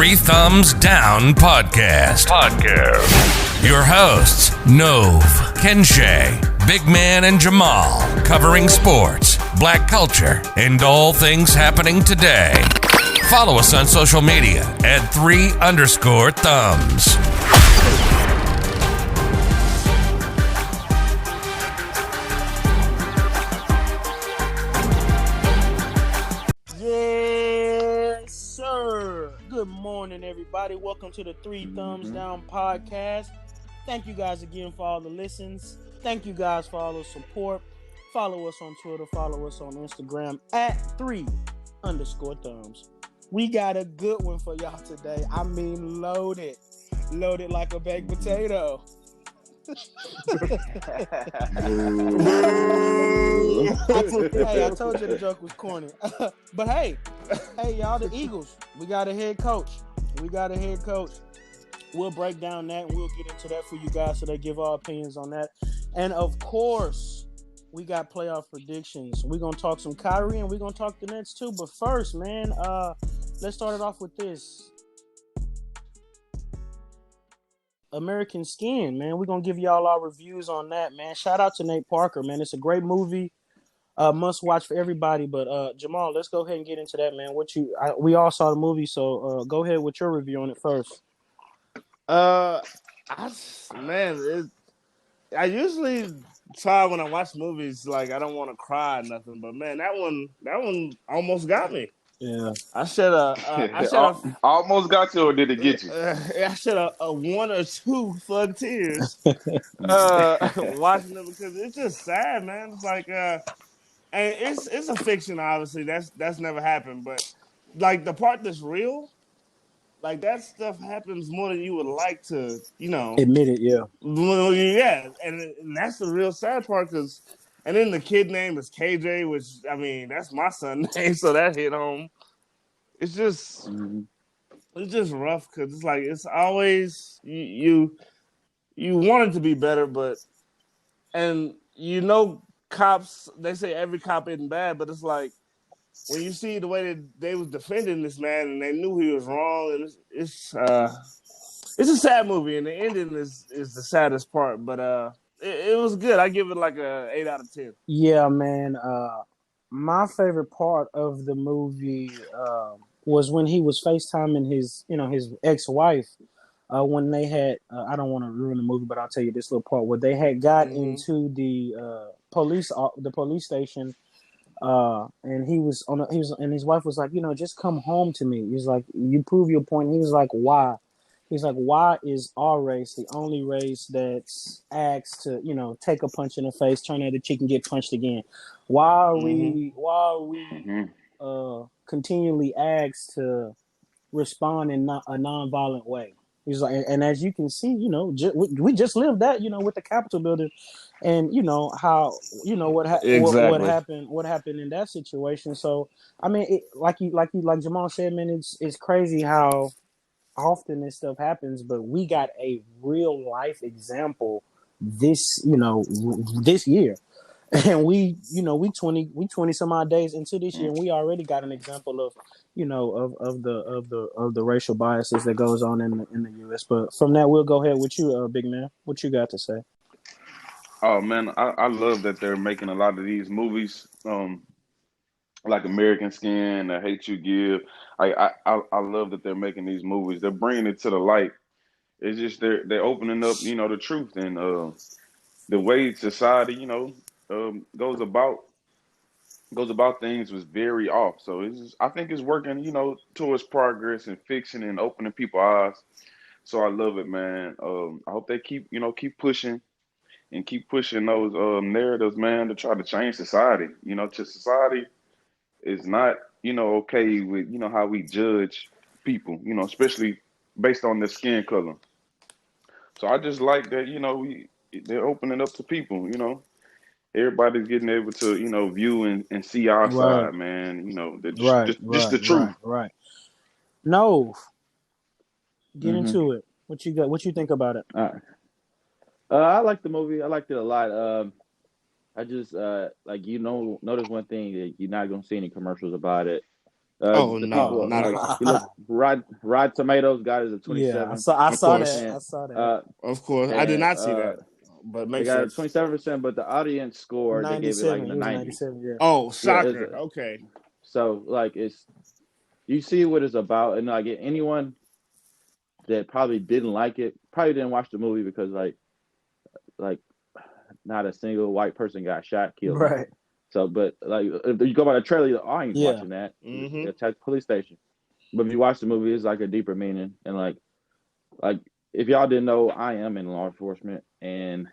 Three Thumbs Down Podcast. Your hosts, Nove, Kenshay, Big Man, and Jamal, covering sports, black culture, and all things happening today. Follow us on social media at 3_thumbs. Yes, sir. Good morning, everybody. Welcome to the Three Thumbs Down Podcast. Thank you guys again for all the listens. Thank you guys for all the support. Follow us on Twitter. Follow us on Instagram at 3_thumbs. We got a good one for y'all today. I mean, loaded. Loaded like a baked potato. I told you the joke was corny. But hey, y'all, the Eagles. We got a head coach. We'll break down that and we'll get into that for you guys so they give our opinions on that. And of course, we got playoff predictions. We're gonna talk some Kyrie and we're gonna talk the Nets too. But first, man, let's start it off with this. American Skin, man. We're gonna give y'all our reviews on that, man. Shout out to Nate Parker, man. It's a great movie. Must watch for everybody. But Jamal, let's go ahead and get into that, man. We all saw the movie, so go ahead with your review on it first. I usually try when I watch movies, like I don't want to cry or nothing, but man, that one almost got me. Yeah, I should almost got you, or did it get you? I should have one or two flood tears watching it because it's just sad, man. It's like and it's a fiction, obviously. That's never happened, but like the part that's real. Like, that stuff happens more than you would like to, admit it, yeah. Yeah, and that's the real sad part, and then the kid name is KJ, which, I mean, that's my son's name, so that hit home. It's just, it's just rough, because it's like, it's always, you want it to be better, and cops, they say every cop isn't bad, but it's like, when you see the way that they was defending this man and they knew he was wrong, and it's a sad movie, and the ending is the saddest part. But it was good. I give it like a 8 out of 10. Yeah, man. My favorite part of the movie was when he was FaceTiming his ex-wife. When they had, I don't want to ruin the movie, but I'll tell you this little part where they had got into the police station. And and his wife was like, just come home to me. He's like, you prove your point. He was like, why? He's like, why is our race the only race that's asked to, take a punch in the face, turn the other cheek and get punched again? Why are we continually asked to respond in a nonviolent way? He's like, and as you can see, we just lived that, with the Capitol building, and how what happened in that situation. So I mean, like Jamal said, man, it's crazy how often this stuff happens, but we got a real life example this year. And we 20 some odd days into this year, and we already got an example of the racial biases that goes on in the U.S. But from that, we'll go ahead with you, big man. What you got to say? Oh man, I love that they're making a lot of these movies, like American Skin, The Hate You Give. I love that they're making these movies. They're bringing it to the light. It's just they're opening up, the truth and the way society, goes about things was very off. So I think it's working, towards progress and fixing and opening people's eyes. So I love it, man. I hope they keep pushing and keep pushing those narratives, man, to try to change society. Society is not, okay with, how we judge people, especially based on their skin color. So I just like that, they're opening up to people, everybody's getting able to, view and see our side, man. Just the truth. Right. No. Get into it. What you got? What you think about it? All right. I like the movie. I liked it a lot. I just notice one thing that you're not gonna see any commercials about it. Oh The no, people not at like all. you look Rotten Tomatoes got it as a Yeah, 27%. I Of saw course, that. I And saw that. uh of course. I did and not see that, but they makes got a sense. 27%, but the audience score they gave it like 97. in the It was 90s. 97. Yeah. Oh, Yeah, it's shocker. Okay. so like it's you see what it's about, and like anyone that probably didn't like it probably didn't watch the movie because like not a single white person got shot, killed, nothing. Right. So, but like if you go by the trailer, you're like, oh, I ain't Yeah. watching that. Mm-hmm. Attack the police station. But if you watch the movie, it's like a deeper meaning, and like if y'all didn't know, I am in law enforcement, and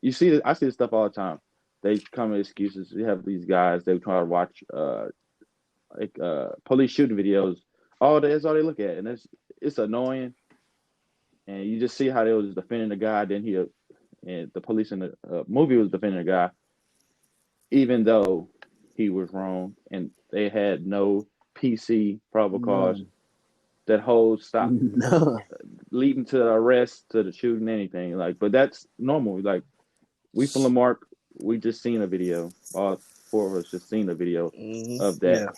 I see this stuff all the time. They come with excuses. You have these guys they try to watch police shooting videos. That's all they look at, and it's annoying. And you just see how they was defending the guy. Then and the police in the movie was defending the guy, even though he was wrong, and they had no PC probable cause None. that whole stop None. leading to the arrest, to the shooting, anything like. But that's normal. Like we from Lamarck, we just seen a video. All four of us just seen a video Mm-hmm. of that,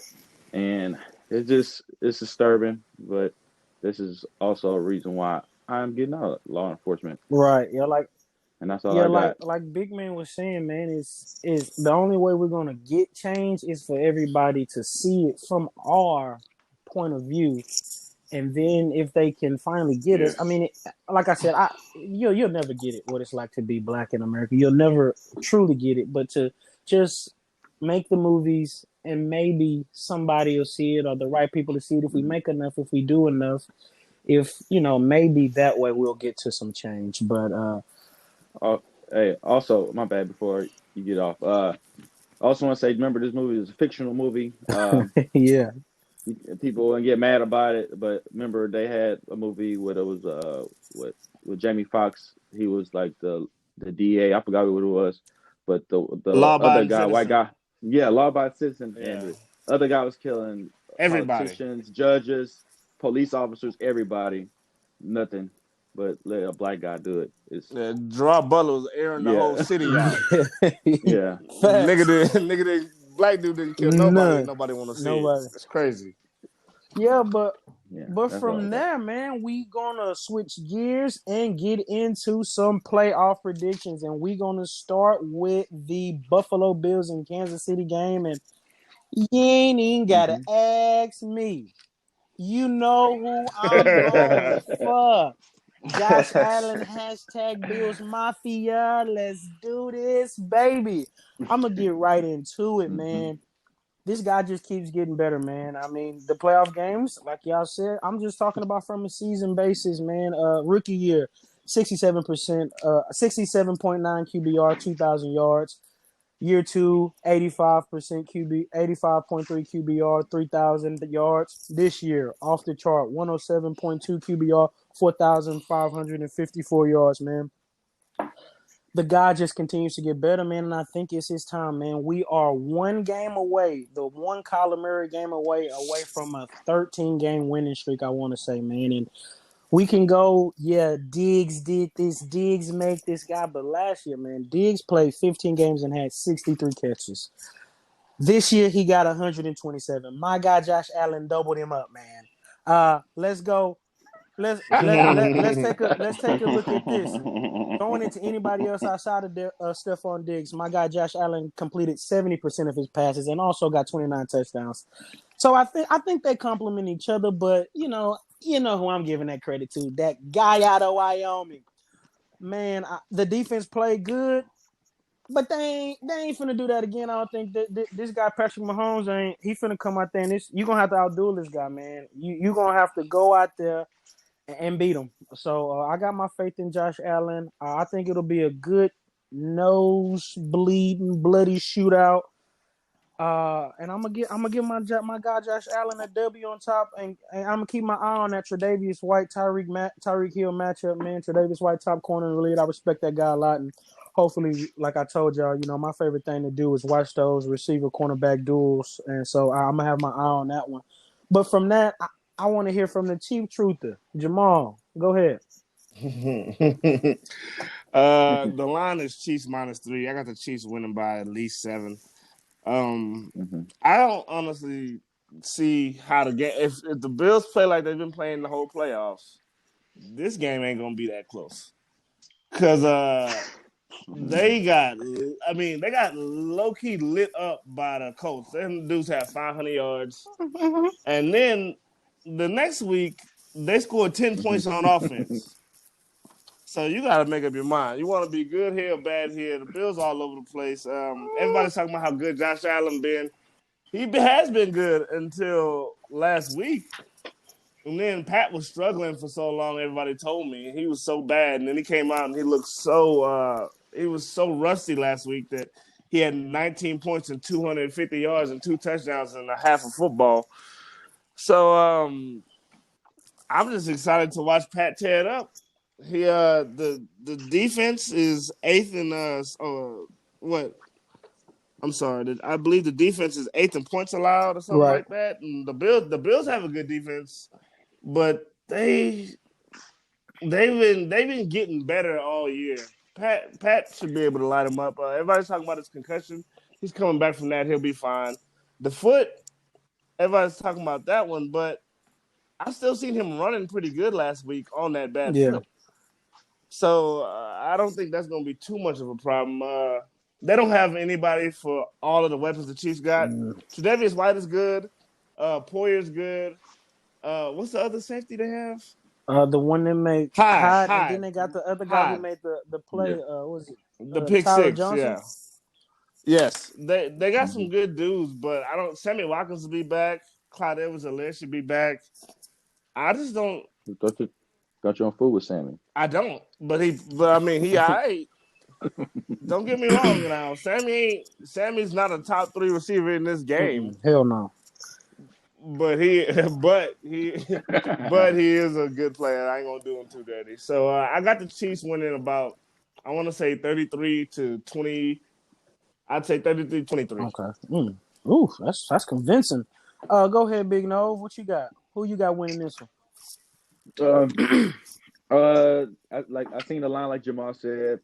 Yeah. and it's disturbing. But this is also a reason why I'm getting out of law enforcement, Right. and that's all Yeah, I got. like Big Man was saying, man, is the only way we're gonna get change is for everybody to see it from our point of view, and then if they can finally get us, I Yes. mean, like I said, you'll never get it what it's like to be black in America. You'll never truly get it, but to just make the movies and maybe somebody will see it or the right people to see it if we make enough, if we do enough, if maybe that way we'll get to some change. But Oh, hey, also, my bad. Before you get off, I also want to say, remember this movie is a fictional movie. yeah, People wouldn't get mad about it, but remember they had a movie where it was with Jamie Foxx. He was like the DA. I forgot what it was, but the other Law-abiding guy, white citizen. guy, yeah, law-abiding citizen, and Yeah. the other guy was killing Everybody. politicians, judges, police officers, everybody. Nothing, but let a black guy do it. It's Yeah, Gerard Butler was airing the whole yeah, city out. yeah. Nigga facts. did, nigga did, black dude didn't kill nobody. None, Nobody want to see it. nobody. It's crazy. Yeah, but Yeah, But that's all I from got. there, man, we gonna switch gears and get into some playoff predictions, and we gonna start with the Buffalo Bills and Kansas City game. And you ain't even gotta Hmm. ask me. You know who I'm going for. Josh Allen, hashtag Bills Mafia. Let's do this, baby. I'm gonna get right into it, Hmm. man. This guy just keeps getting better, man. I mean, the playoff games, like y'all said, I'm just talking about from a season basis, man. Rookie year, 67%, 67.9 QBR, 2,000 yards. Year two, 85% QB, 85.3 QBR, 3,000 yards. This year, off the chart, 107.2 QBR, 4,554 yards, man. The guy just continues to get better, man, and I think it's his time, man. We are one game away, the one Kyler Murray game away from a 13-game winning streak, I want to say, man. And we can go, yeah, Diggs did this, Diggs make this guy, but last year, man, Diggs played 15 games and had 63 catches. This year, he got 127. My guy, Josh Allen, doubled him up, man. Let's go. Let's take a look at this. Going into anybody else outside of Stephon Diggs, my guy Josh Allen completed 70% of his passes and also got 29 touchdowns. So I think they complement each other, but who I'm giving that credit to, that guy out of Wyoming. Man, the defense played good, but they ain't finna do that again. I don't think that this guy Patrick Mahomes he finna come out there and you gonna have to outdo this guy, man. You gonna have to go out there and beat them. So I got my faith in Josh Allen. I think it'll be a good nose bleeding, bloody shootout. And I'm gonna give my guy Josh Allen a W on top, and I'm gonna keep my eye on that Tre'Davious White Tyreek Hill matchup, man. Tre'Davious White top corner in the league. I respect that guy a lot, and hopefully, like I told y'all, my favorite thing to do is watch those receiver cornerback duels, and so I'm gonna have my eye on that one. But from that, I want to hear from the chief truther, Jamal. Go ahead. The line is Chiefs -3. I got the Chiefs winning by at least 7. Hmm. I don't honestly. see how the game. If the Bills play like they've been playing the whole playoffs, this game ain't gonna be that close. Cause they got low key lit up by the Colts. Them dudes had 500 yards, and then the next week they scored 10 points on offense. So you got to make up your mind. You want to be good here or bad here. The Bills all over the place. Everybody's talking about how good Josh Allen been. He has been good until last week. And then Pat was struggling for so long, everybody told me. He was so bad. And then he came out and he looked he was so rusty last week that he had 19 points and 250 yards and 2 touchdowns in a half of football. So I'm just excited to watch Pat tear it up. He the defense is 8th in what? I'm sorry. I believe the defense is 8th in points allowed or something like that. And the Bills have a good defense, but they've been getting better all year. Pat should be able to light him up. Everybody's talking about his concussion. He's coming back from that. He'll be fine. The foot, everybody's talking about that one, but I still seen him running pretty good last week on that bad foot. So I don't think that's going to be too much of a problem. They don't have anybody for all of the weapons the Chiefs got. Tre'Davious White is good. Poyer's good. What's the other safety they have? The one that made Hyde, and then they got the other guy who made the play. What was it? The pick Tyler six, Johnson? yeah. Yes, they got some good dudes, but I don't. Sammy Watkins will be back. Clyde Edwards-Helaire should be back. I just don't. Got you on food with Sammy. I don't, but he all right. Don't get me wrong now. Sammy's not a top 3 receiver in this game. Hell no. But he is a good player. I ain't gonna do him too dirty. So I got the Chiefs winning about, I want to say 33-20. I'd say 33-23. Okay. Ooh, that's convincing. Go ahead, Big Nose. What you got? Who you got winning this one? I seen the line like Jamal said.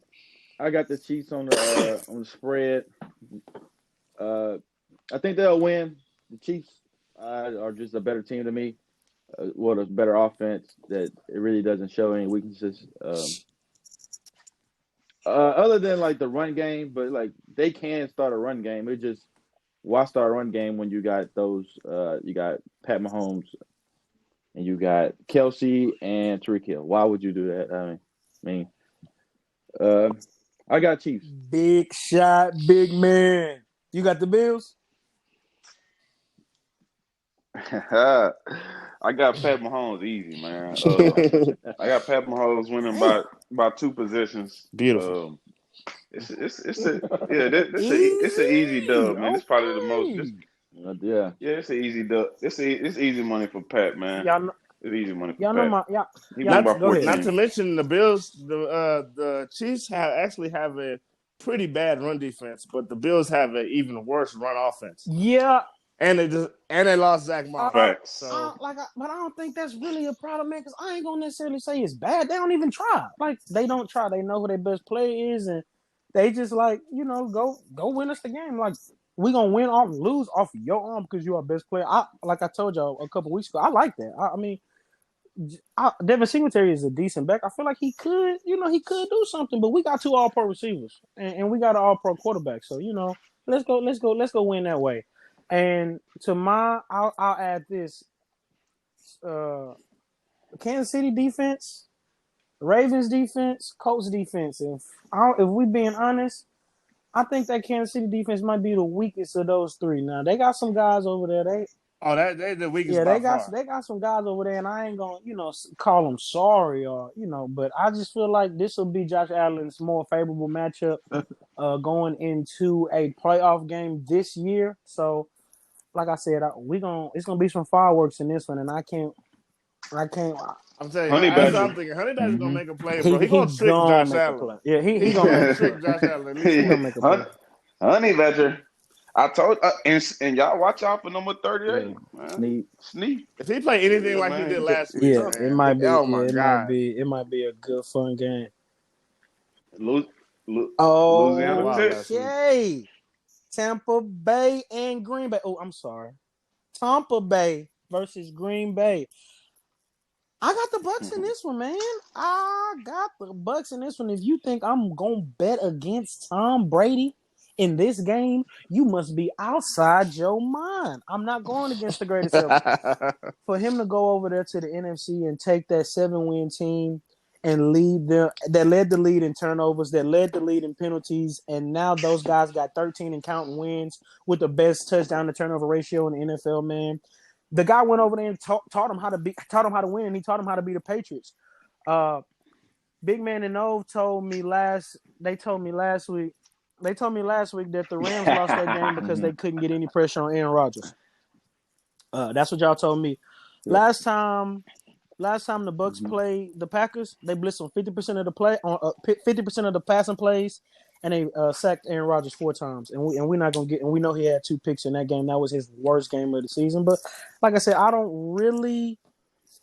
I got the Chiefs on the spread. I think they'll win. The Chiefs are just a better team to me. A better offense that it really doesn't show any weaknesses. Other than like the run game, but like they can start a run game. It just why start a run game when you got those? You got Pat Mahomes and you got Kelsey and Tyreek Hill. Why would you do that? I got Chiefs. Big shot, big man. You got the Bills? I got Pat Mahomes easy, man. I got Pat Mahomes winning by 2 possessions. Beautiful. It's an easy dub, man. It's probably the most. It's an easy dub. It's easy money for Pat, man. It's easy money for Pat. Not to mention the Bills. The Chiefs actually have a pretty bad run defense, but the Bills have an even worse run offense. Yeah. And they lost Zach Moss. But I don't think that's really a problem, man. Because I ain't gonna necessarily say it's bad. They don't even try. Like they don't try. They know who their best player is, and they just like go win us the game. Like we gonna lose off your arm because you're our best player. Like I told y'all a couple weeks ago. I like that. Devin Singletary is a decent back. I feel like he could do something. But we got 2 All-Pro receivers, and we got an All-Pro quarterback. So let's go win that way. And I'll add this: Kansas City defense, Ravens defense, Colts defense. If we being honest, I think that Kansas City defense might be the weakest of those 3. Now they got some guys over there. They're the weakest. Yeah, they got some guys over there, and I ain't gonna call them sorry or but I just feel like this will be Josh Allen's more favorable matchup going into a playoff game this year. So. Like I said, it's gonna be some fireworks in this one, and I can't. I'm telling you, Honey Badger. I'm thinking Honey Badger's gonna make a play, bro. He's gonna trick Josh Allen. Yeah, he gonna trick Josh Allen. He gonna make a play. Honey Badger. I told and y'all watch out for number 38. Man. Sneak. If he play anything like he did last week, it might be. Oh my God. It might be a good fun game. Louisiana. Okay. Tampa Bay and Green Bay. Oh, I'm sorry. Tampa Bay versus Green Bay. I got the Bucks in this one, man. I got the Bucks in this one. If you think I'm gonna bet against Tom Brady in this game, you must be outside your mind. I'm not going against the greatest ever. For him to go over there to the NFC and take that 7-win team and lead them, that led the lead in turnovers, that led the lead in penalties, and now those guys got 13 and counting wins with the best touchdown to turnover ratio in the NFL, man. The guy went over there and taught him how to win, and he taught him how to beat the Patriots. Big Man and Ove told me last week that the Rams lost that game because they couldn't get any pressure on Aaron Rodgers. That's what y'all told me. Yep. Last time the Bucks played the Packers, they blitzed on 50% of the play on 50% of the passing plays, and they sacked Aaron Rodgers 4 times. And we're not gonna get. And we know he had 2 picks in that game. That was his worst game of the season. But like I said, I don't really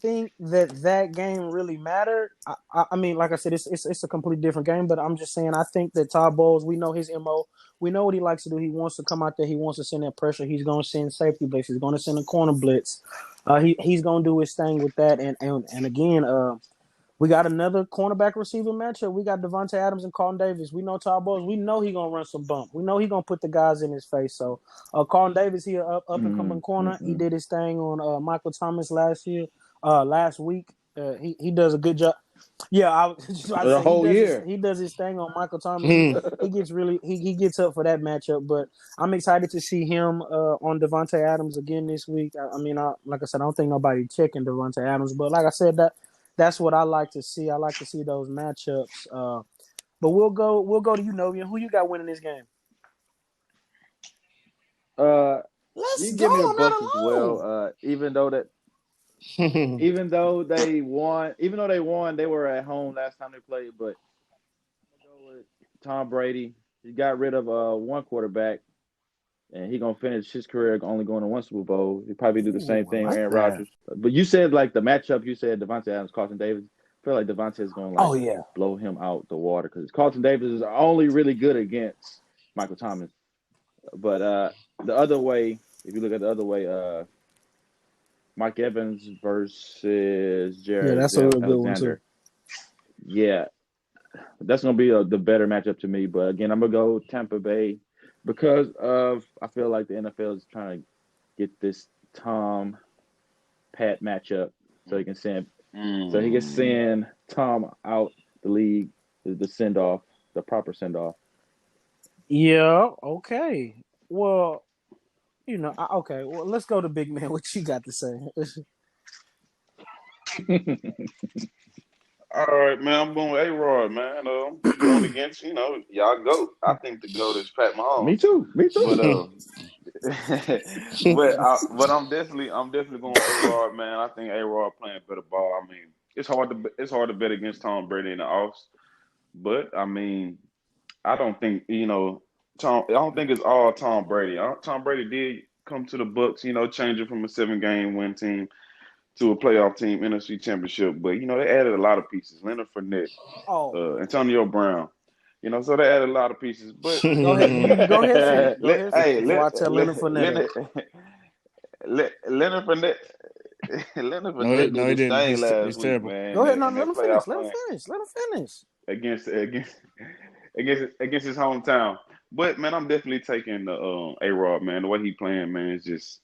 think that game really mattered. I mean, like I said, it's a completely different game. But I'm just saying, I think that Todd Bowles, we know his MO. We know what he likes to do. He wants to come out there. He wants to send that pressure. He's going to send safety blitz. He's going to send a corner blitz. He's going to do his thing with that. And again, we got another cornerback receiver matchup. We got Devontae Adams and Carlton Davis. We know Todd Bowles. We know he's going to run some bump. We know he's going to put the guys in his face. So Carlton Davis, he up and coming corner. He did his thing on Michael Thomas last week. He does a good job. Yeah, The whole year. He does his thing on Michael Thomas. He gets really he gets up for that matchup. But I'm excited to see him on Devontae Adams again this week. I mean, like I said, I don't think nobody checking Devontae Adams. But like I said, that's what I like to see. I like to see those matchups. But we'll go to you, Novian. Who you got winning this game? You can give me the Bucks as well. Even though they won, they were at home last time they played. But I'm gonna go with Tom Brady. He got rid of one quarterback, and he's gonna finish his career only going to one Super Bowl. He'll probably do the same thing with Aaron Rodgers. But you said like the matchup. You said Devontae Adams, Carlton Davis. I feel like Devontae is going to blow him out the water because Carlton Davis is only really good against Michael Thomas. But the other way, if you look at the other way, Mike Evans versus Jared that's a real good one too. Yeah, that's going to be the better matchup to me. But again, I'm going to go Tampa Bay because I feel like the NFL is trying to get this Tom Pat matchup so he can send Tom out the league, the send off, the proper send off. Yeah. Okay. Well, okay. Well, let's go to Big Man. What you got to say? All right, man. I'm going with A-Rod, man. Going against, y'all GOAT. I think the GOAT is Pat Mahomes. Me too. But I'm definitely going with A-Rod, man. I think A-Rod playing better ball. I mean, it's hard to bet against Tom Brady in the offs, but I mean, I don't think I don't think it's all Tom Brady. Tom Brady did come to the Bucks, changing from a 7-game win team to a playoff team, NFC Championship. But they added a lot of pieces. Leonard Fournette, Antonio Brown. So they added a lot of pieces. But go ahead. I'll tell Leonard Fournette. Leonard Fournette. Leonard Fournette did his thing last week, man. Go ahead, let him finish. Against his hometown. But man, I'm definitely taking the A-Rod, man. The way he playing, man, is just.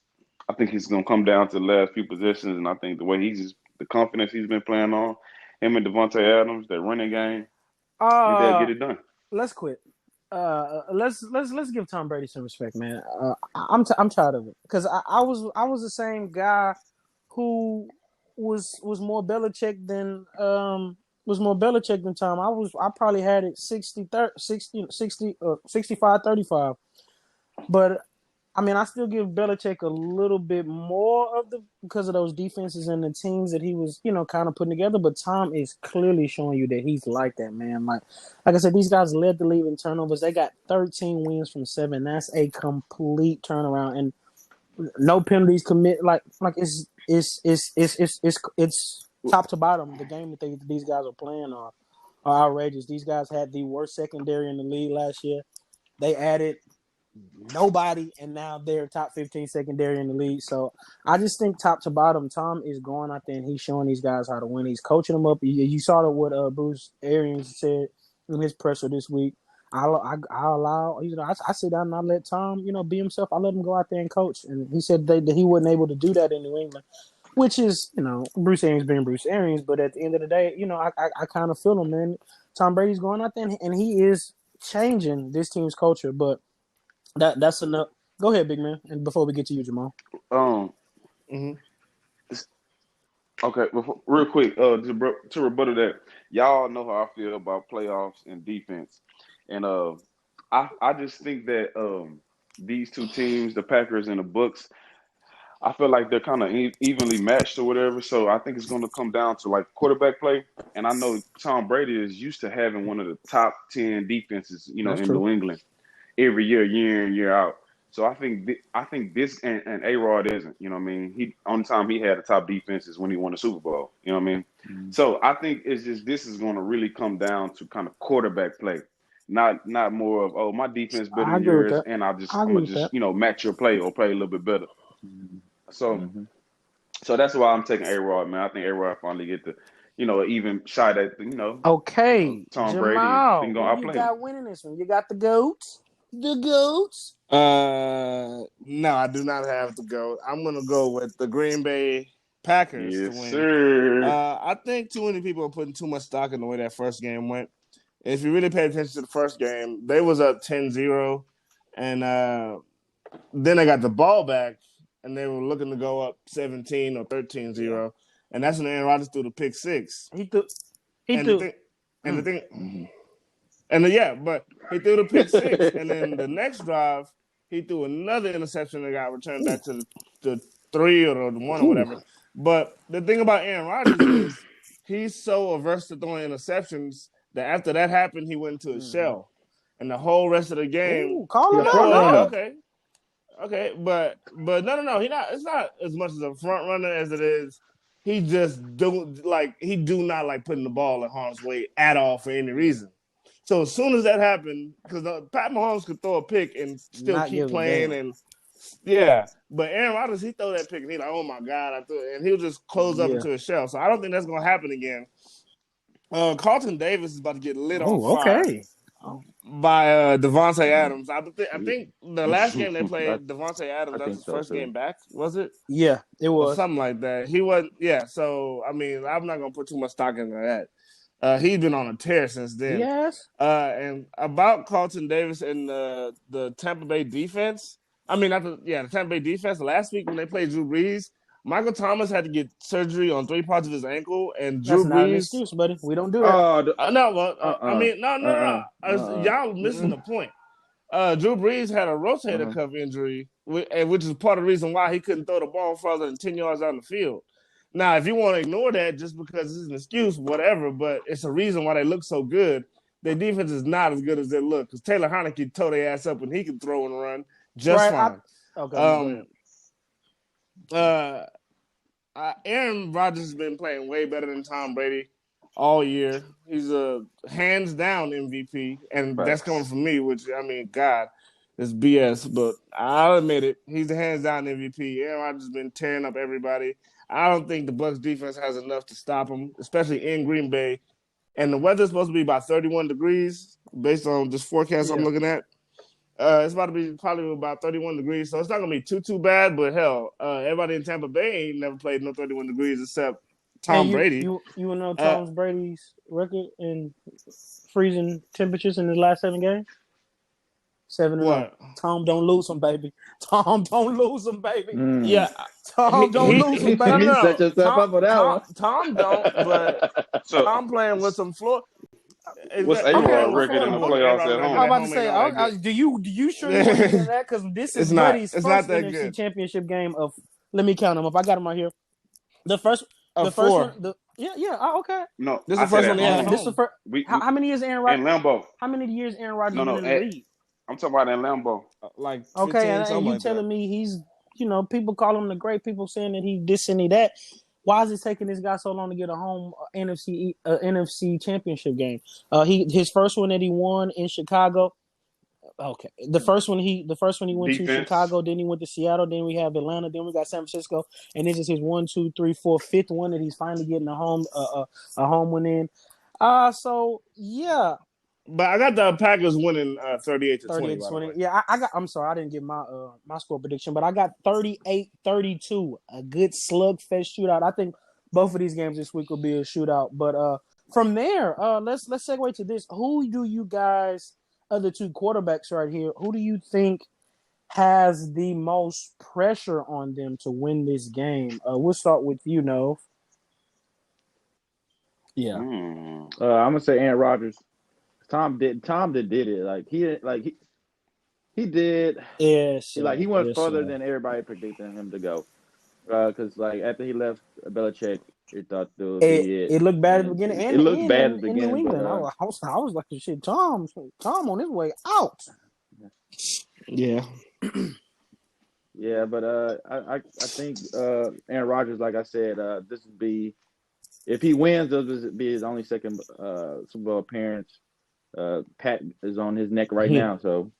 I think he's gonna come down to the last few possessions, and I think the way the confidence he's been playing on, him and Devontae Adams, that running game, they'll get it done. Let's quit. Let's give Tom Brady some respect, man. I'm tired of it because I was the same guy who was more Belichick than Tom. I probably had it 65-35. But I mean, I still give Belichick a little bit more because of those defenses and the teams that he was, kind of putting together. But Tom is clearly showing you that he's like that, man. Like I said, these guys led the league in turnovers. They got 13 wins from 7. That's a complete turnaround, and no penalties commit. Like it's top to bottom. The game that these guys are playing are outrageous. These guys had the worst secondary in the league last year. They added nobody, and now they're top 15 secondary in the league. So I just think top to bottom, Tom is going out there and he's showing these guys how to win. He's coaching them up. You saw what Bruce Arians said in his presser this week. I allow, I sit down and I let Tom, be himself. I let him go out there and coach. And he said that he wasn't able to do that in New England, which is, Bruce Arians being Bruce Arians. But at the end of the day, I kind of feel him, man. Tom Brady's going out there and he is changing this team's culture. But that's enough. Go ahead, big man. And before we get to you, Jamal. Mm-hmm. Okay, real quick, to rebuttal that, y'all know how I feel about playoffs and defense, and I just think that these two teams, the Packers and the Bucks, I feel like they're kind of evenly matched or whatever. So I think it's going to come down to like quarterback play, and I know Tom Brady is used to having one of the top 10 defenses, That's in true. New England every year in, year out. So I think this and A-Rod isn't. You know what I mean? He only time he had the top defenses when he won the Super Bowl. You know what I mean? Mhm. So I think it's just this is going to really come down to kind of quarterback play, not more of my defense better I than agree with yours, that. and I I'm agree gonna with that. just match your play or play a little bit better. Mhm. So Mhm. so that's why I'm taking A-Rod, man. I think A-Rod finally get the even shot at Okay, Tom Brady, and he Jamal, can go who you outplay him. got winning this one? You got the goats. The goats. No, I do not have to go. I'm gonna go with the Green Bay Packers to Yes, win. sir. I think too many people are putting too much stock in the way that first game went. If you really pay attention to the first game, they was up 10-0, and then they got the ball back, and they were looking to go up 17 or 13-0, and that's when Aaron Rodgers threw the pick six. He threw. And the thing, Mhm. but he threw the pick six, and then the next drive he threw another interception that got returned back to the 3 or the 1 or whatever. But the thing about Aaron Rodgers is he's so averse to throwing interceptions that after that happened, he went into his shell, and the whole rest of the game, Ooh, call He him a out front now. runner. okay, but no, he not. It's not as much as a front runner as it is. He just do not like putting the ball in harm's way at all for any reason. So as soon as that happened, because Pat Mahomes could throw a pick and still Not keep give a playing, damn. and but Aaron Rodgers, he throw that pick and he like, oh my god, I threw it, and he'll just close up Yeah. into his shell. So I don't think that's gonna happen again. Carlton Davis is about to get lit on Oh, fire okay. by Devontae Mhm. Adams. I think the last game they played, Devontae I Adams, that's think his so first too. game back, was it? Yeah, it Or was. something like that. He wasn't, yeah. So, I mean, I'm not going to put too much stock into that. He's been on a tear since then. Yes. And about Carlton Davis and the Tampa Bay defense, the Tampa Bay defense, last week when they played Drew Brees, Michael Thomas had to get surgery on 3 parts of his ankle, and That's Drew not an Brees. excuse, buddy. We don't do that. Oh, No, well, uh-uh, uh-uh, uh-uh. Y'all missing the point. Drew Brees had a rotator cuff injury, which is part of the reason why he couldn't throw the ball further than 10 yards down the field. Now, if you want to ignore that just because it's an excuse, whatever, but it's a reason why they look so good. Their defense is not as good as they look because Taylor Heineke tore their ass up and he can throw and run just Right. fine. Okay, go ahead. Aaron Rodgers has been playing way better than Tom Brady all year. He's a hands down MVP, and that's coming Facts. from me, which I mean, God, it's BS, but I'll admit it. He's a hands down MVP. Aaron Rodgers has been tearing up everybody. I don't think the Bucks defense has enough to stop him, especially in Green Bay. And the weather's supposed to be about 31 degrees based on this forecast I'm Yeah. looking at. It's about to be probably about 31 degrees, so it's not gonna be too bad. But hell, everybody in Tampa Bay ain't never played no 31 degrees except Hey, Tom Brady. you know Uh, Tom Brady's record in freezing temperatures in his last 7 games? 7-0. what? Tom don't lose them, baby. Tom don't lose them, baby. Yeah, Tom don't lose them, baby. You set yourself up for that one. Tom don't, but So Tom playing with some Florida. what's He Okay, playing A-Rod with record Florida in the boys. playoffs A-Rod at record I was at home? about to home ain't say, all that good. do you sure you want to get into that? Because this is Brady's It's first not that NFC good. Championship game of. Let me count them up. I got them right here. The first Of one. four. Okay. No, This is I the said first at one he had at home. This is the home. first. We How many years Aaron in Rodgers? Lambeau. How many years Aaron Rodgers No, been no. in the league? I'm talking about in Lambeau. Like Okay, 15, and something you like that. telling me he's, people call him the great. People saying that he this and he that. Why is it taking this guy so long to get a home NFC Championship game? His first one that he won in Chicago, Okay, the first one he went to Defense. Chicago, then he went to Seattle, then we have Atlanta, then we got San Francisco, and this is his 1, 2, 3, 4, fifth one that he's finally getting a home one in. So yeah, But I got the Packers winning 38-20. 38-20. Yeah, I got. I'm sorry, I didn't get my score prediction, but I got 38-32. A good slugfest shootout. I think both of these games this week will be a shootout. But from there, let's segue to this. Who do you guys, other two quarterbacks right here, who do you think has the most pressure on them to win this game? We'll start with you, Nov. Yeah. I'm gonna say Aaron Rodgers. Tom did it. Like he did. Yes. Like he went further sir. than everybody predicted him to go. Because like after he left Belichick, it thought that would be it. It looked bad at the And beginning, it looked bad at the in beginning. New England. But, I was like, shit, Tom on his way out. Yeah. Yeah, but I think Aaron Rodgers, like I said, this would be, if he wins, this would be his only second Super Bowl appearance. Pat is on his neck right now, so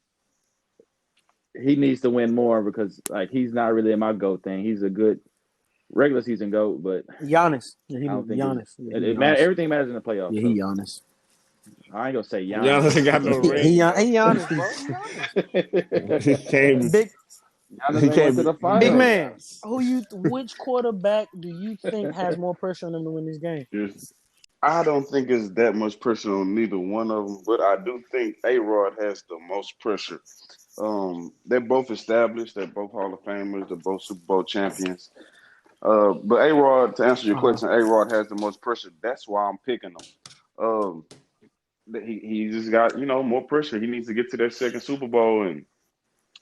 he needs to win more because like he's not really in my GOAT thing. He's a good regular season GOAT, but Giannis. Yeah, I don't think Giannis. everything matters in the playoffs. Yeah, so. he Giannis. I ain't gonna say Giannis. Giannis ain't got no ring. He Giannis, bro. He came. Giannis ain't went to the finals. Big man. Which quarterback do you think has more pressure on them to win this game? I don't think it's that much pressure on neither one of them, but I do think A-Rod has the most pressure. They're both established. They're both Hall of Famers. They're both Super Bowl champions. But A-Rod, to answer your question, A-Rod has the most pressure. That's why I'm picking him. He just got, more pressure. He needs to get to that second Super Bowl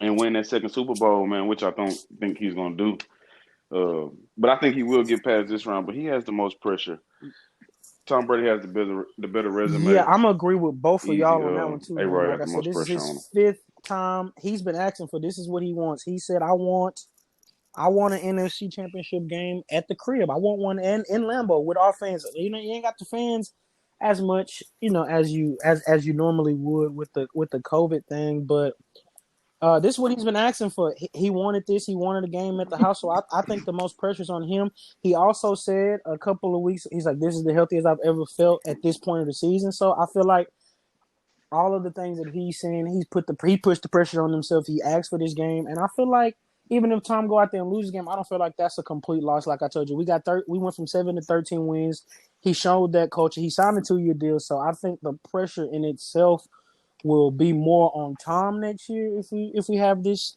and win that second Super Bowl, man, which I don't think he's going to do. But I think he will get past this round, but he has the most pressure. Tom Brady has the better resume. Yeah, I'm gonna agree with both of y'all on that one too. A-Rod Like I has the said, most this is pressure on him. his fifth time. He's been asking for this. Is what he wants. He said, "I want an NFC Championship game at the crib. I want one in Lambeau with our fans. You ain't got the fans as much, as you normally would with the COVID thing, but." This is what he's been asking for. He wanted this. He wanted a game at the house. So I think the most pressure's on him. He also said a couple of weeks, he's like, this is the healthiest I've ever felt at this point of the season. So I feel like all of the things that he's saying, he pushed the pressure on himself. He asked for this game. And I feel like even if Tom go out there and lose the game, I don't feel like that's a complete loss. Like I told you, we went from 7 to 13 wins. He showed that culture. He signed a 2-year deal. So I think the pressure in itself will be more on Tom next year if we have this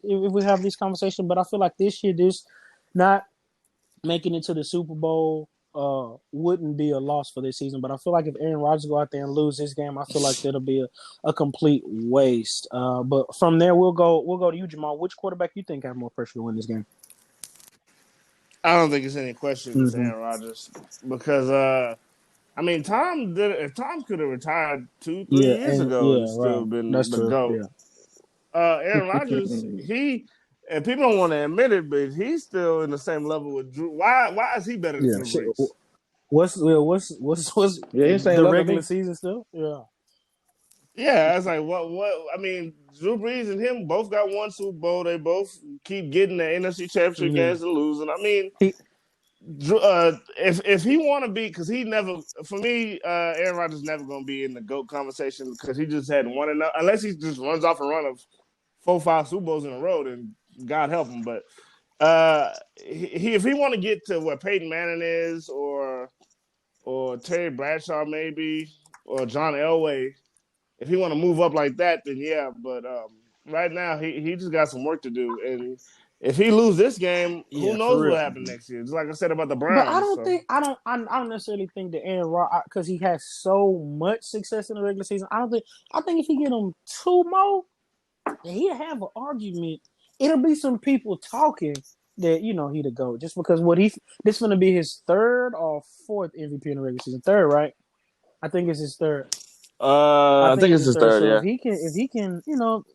conversation. But I feel like this year, this not making it to the Super Bowl wouldn't be a loss for this season. But I feel like if Aaron Rodgers go out there and lose this game, I feel like that'll be a complete waste. But from there, we'll go to you, Jamal. Which quarterback you think have more pressure to win this game? I don't think it's any question it's Aaron Rodgers because Tom did it. If Tom could have retired 2-3 years ago and still been the GOAT. Yeah. Aaron Rodgers, and people don't want to admit it, but he's still in the same level with Drew. Why is he better than Drew Brees? What's the regular season still? Yeah. Yeah, it's like what Drew Brees and him both got one Super Bowl. They both keep getting the NFC Championship games and losing. If he want to be, because he never, for me, Aaron Rodgers never going to be in the GOAT conversation because he just hadn't won enough. Unless he just runs off a run of 4-5 Super Bowls in a row, then God help him. But if he want to get to where Peyton Manning is, or Terry Bradshaw maybe, or John Elway, if he want to move up like that, then yeah. But right now, he just got some work to do, and if he lose this game, who knows what happened next year? Just like I said about the Browns. But I don't necessarily think that Aaron Rodgers, because he has so much success in the regular season. I think if he get him 2 more, he'll have an argument. It'll be some people talking that he the GOAT just because this going to be his 3rd or 4th MVP in the regular season. 3rd, right? I think it's his 3rd. I think it's his 3rd. So yeah. If he can,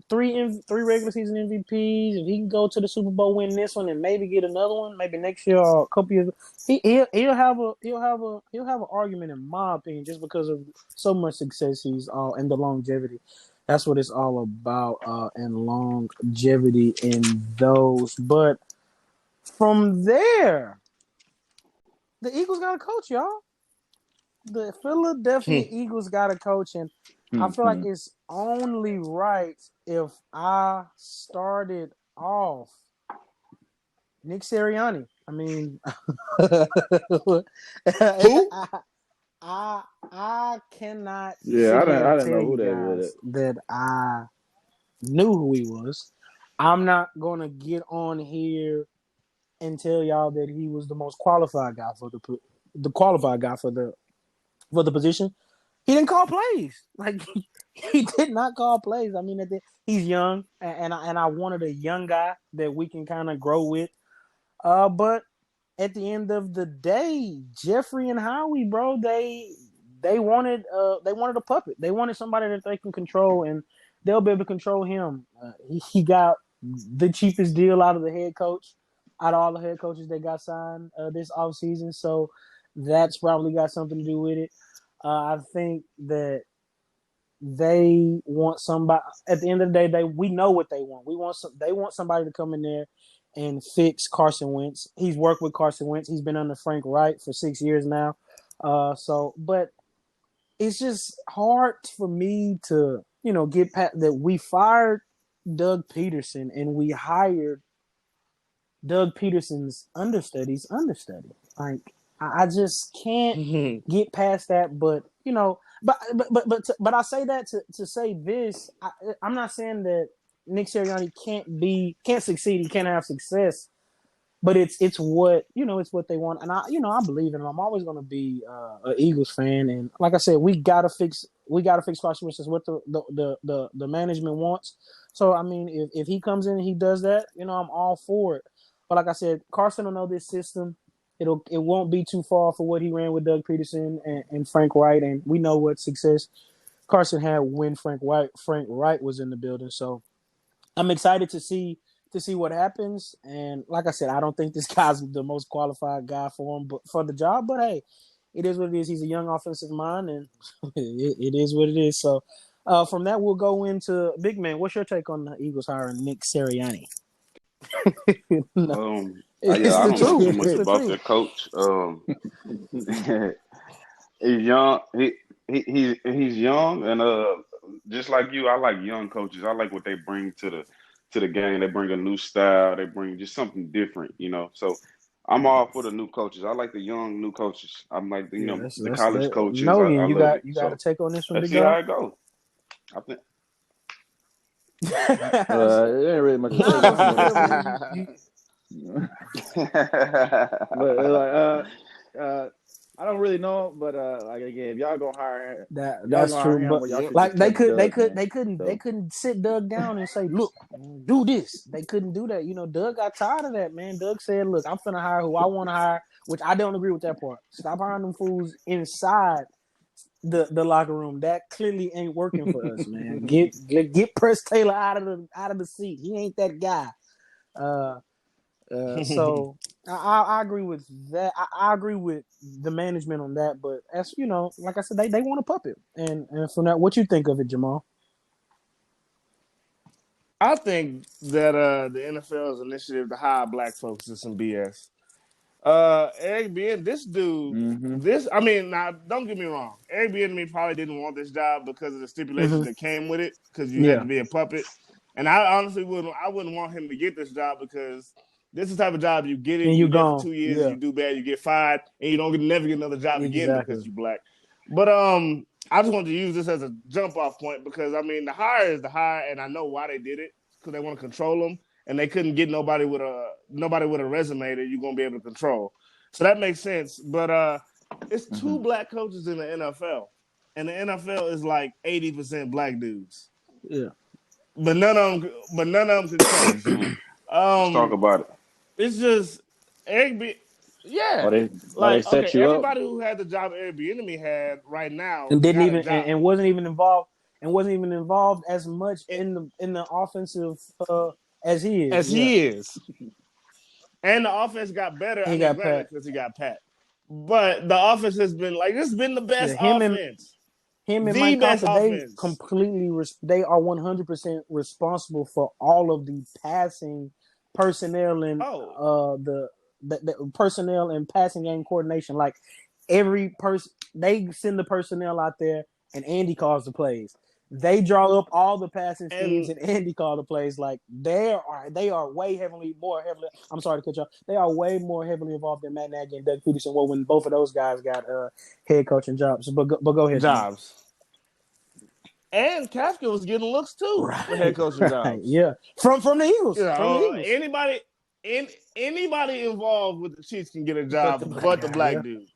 3 regular season MVPs, if he can go to the Super Bowl, win this one, and maybe get another one, maybe next year or a couple years, he'll have an argument in my opinion, just because of so much success he's and the longevity. That's what it's all about, and longevity in those. But from there, the Eagles got a coach, y'all. The Philadelphia Eagles got a coach, and I feel like it's only right if I started off Nick Sirianni. I mean, Who? I cannot Yeah, sit here I and didn't tell know you who they with guys it. that I knew who he was. I'm not gonna get on here and tell y'all that he was the most qualified guy for the qualified guy for the position. He didn't call plays. Like he did not call plays. I mean, he's young, and I wanted a young guy that we can kind of grow with. But at the end of the day, Jeffrey and Howie, bro, they wanted a puppet. They wanted somebody that they can control, and they'll be able to control him. He got the cheapest deal out of the head coach, out of all the head coaches that got signed this offseason. So that's probably got something to do with it. I think that they want somebody. At the end of the day, we know what they want. They want somebody to come in there and fix Carson Wentz. He's worked with Carson Wentz. He's been under Frank Reich for 6 years now. But it's just hard for me to, get past that. We fired Doug Peterson and we hired Doug Peterson's understudy. Like I just can't get past that. But but I say that to say this. I'm not saying that Nick Sirianni can't succeed. He can't have success. But it's what it's what they want, and I believe in him. I'm always going to be an Eagles fan, and like I said, we gotta fix Carson Wentz. Is what the management wants. So I mean, if he comes in and he does that, I'm all for it. But like I said, Carson will know this system. It won't be too far for what he ran with Doug Peterson and Frank Wright, and we know what success Carson had when Frank Wright was in the building. So I'm excited to see what happens. And like I said, I don't think this guy's the most qualified guy for the job. But hey, it is what it is. He's a young offensive mind, and it is what it is. So from that, we'll go into Big Man. What's your take on the Eagles hiring Nick Sirianni? No. Yeah, I don't know too much It's the about truth. that coach. He's young. He's young, and just like you, I like young coaches. I like what they bring to the game. They bring a new style. They bring just something different, So I'm all for the new coaches. I like the young new coaches. I'm like the college coaches. I Novian, love it. you got a So take on this one, let's big see how dog? it goes. I think. It ain't really much to take on it. But I don't really know. But like again, if y'all gonna hire That's true. him, But well, y'all should like just cut Doug, they couldn't sit Doug down and say, look, do this. They couldn't do that. Doug got tired of that, man. Doug said, look, I'm finna hire who I want to hire, which I don't agree with that part. Stop hiring them fools inside the locker room. That clearly ain't working for us, man. Get Press Taylor out of the seat. He ain't that guy. So I agree with that. I agree with the management on that. But as like I said, they want a puppet. And from that, what you think of it, Jamal? I think that the NFL's initiative to hire black folks is some BS. Eric Bieniemy, this dude, now don't get me wrong. Eric Bieniemy probably didn't want this job because of the stipulations that came with it, because you had to be a puppet. And I honestly wouldn't want him to get this job, because this is the type of job you get it, And you you there for gone. 2 years, Yeah. you do bad, you get fired, and you don't never get another job again because Exactly. you black. But I just wanted to use this as a jump off point, because I mean the hire is the hire, and I know why they did it, because they want to control them, and they couldn't get nobody with a resume that you're gonna be able to control. So that makes sense. But it's two black coaches in the NFL, and the NFL is like 80% black dudes. Yeah. But none of them can coach. Let's talk about it. It's just Eric B. Yeah, they set you up. everybody who had the job Eric Bieniemy had right now And didn't got even a job and wasn't even involved as much in the offensive as he is. He is. And the offense got better. He got granted, Pat. because he got Pat. But the offense has been this has been the best Him and offense. him and the Mike best Crawford, they offense. they are 100% responsible for all of the passing personnel and the personnel and passing game coordination. Like every person, they send the personnel out there, and Andy calls the plays. They draw up all the passing schemes, and Andy called the plays. Like they are way more heavily. I'm sorry to cut you off. They are way more heavily involved than Matt Nagy and Doug Peterson were when both of those guys got head coaching jobs. But go ahead, jobs. And Kafka was getting looks too for head coaching jobs. Yeah, from the Eagles. You know, from the Eagles. anybody involved with the Chiefs can get a job, but the black yeah. dude.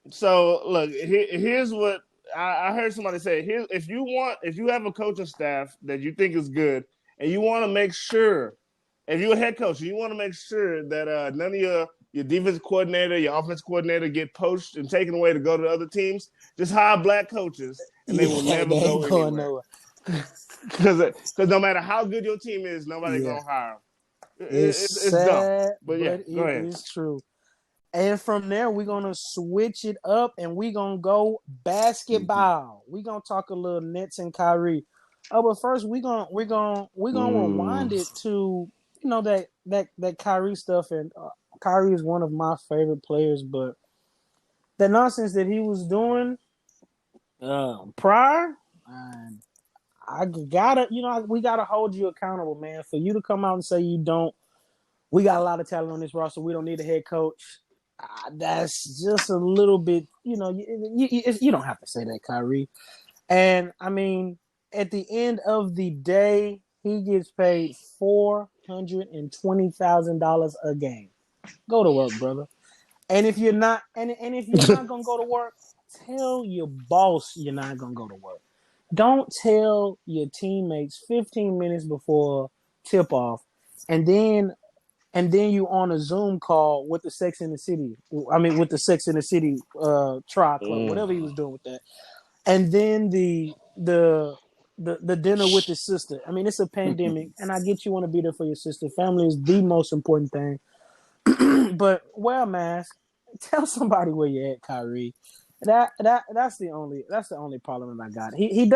So look, here's what I heard somebody say. Here, if you have a coaching staff that you think is good, and you want to make sure, if you're a head coach, you want to make sure that none of your defensive coordinator, your offensive coordinator get poached and taken away to go to other teams. Just hire black coaches, and they will never go anywhere. Because no matter how good your team is, nobody's gonna hire them. It's sad, dumb, but yeah, go ahead. It is true. And from there, we're gonna switch it up, and we're gonna go basketball. We're gonna talk a little Nets and Kyrie. But first, we're gonna rewind it to that Kyrie stuff. And Kyrie is one of my favorite players, but the nonsense that he was doing prior, we gotta hold you accountable, man. For you to come out and say you don't, we got a lot of talent on this roster. We don't need a head coach. That's just a little bit, you don't have to say that, Kyrie. And I mean, at the end of the day, he gets paid $420,000 a game. Go to work, brother. And if you're not, and if you're not gonna go to work, tell your boss you're not gonna go to work. Don't tell your teammates 15 minutes before tip off, and then you on a Zoom call with the Sex in the City. I mean, with the Sex in the City trial club, whatever he was doing with that, and then the dinner with his sister. I mean, it's a pandemic, and I get you want to be there for your sister. Family is the most important thing. But wear a mask. Tell somebody where you're at, Kyrie. That's the only problem that I got. He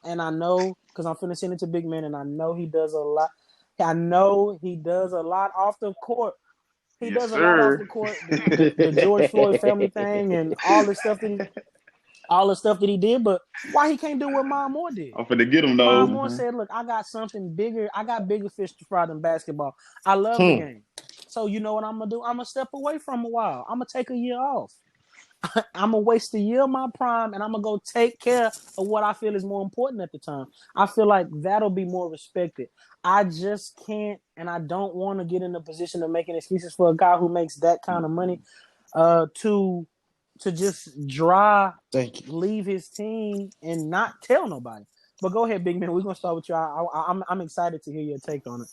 and I know because I'm finna send it to Big Man, and I know he does a lot. I know he does a lot off the court. He does a lot off the court. The George Floyd family thing and all the stuff that he did. But why he can't do what Mom Moore did? I'm finna get him though. Mom Moore said, "Look, I got something bigger. I got bigger fish to fry than basketball. I love the game. So you know what I'm gonna do? I'm gonna step away from a while. I'm gonna take a year off. I'm gonna waste a year of my prime, and I'm gonna go take care of what I feel is more important at the time. I feel like that'll be more respected. I just can't, and I don't want to get in a position of making excuses for a guy who makes that kind of money, to just leave his team and not tell nobody. But go ahead, Big Man. We're gonna start with you. I'm excited to hear your take on it.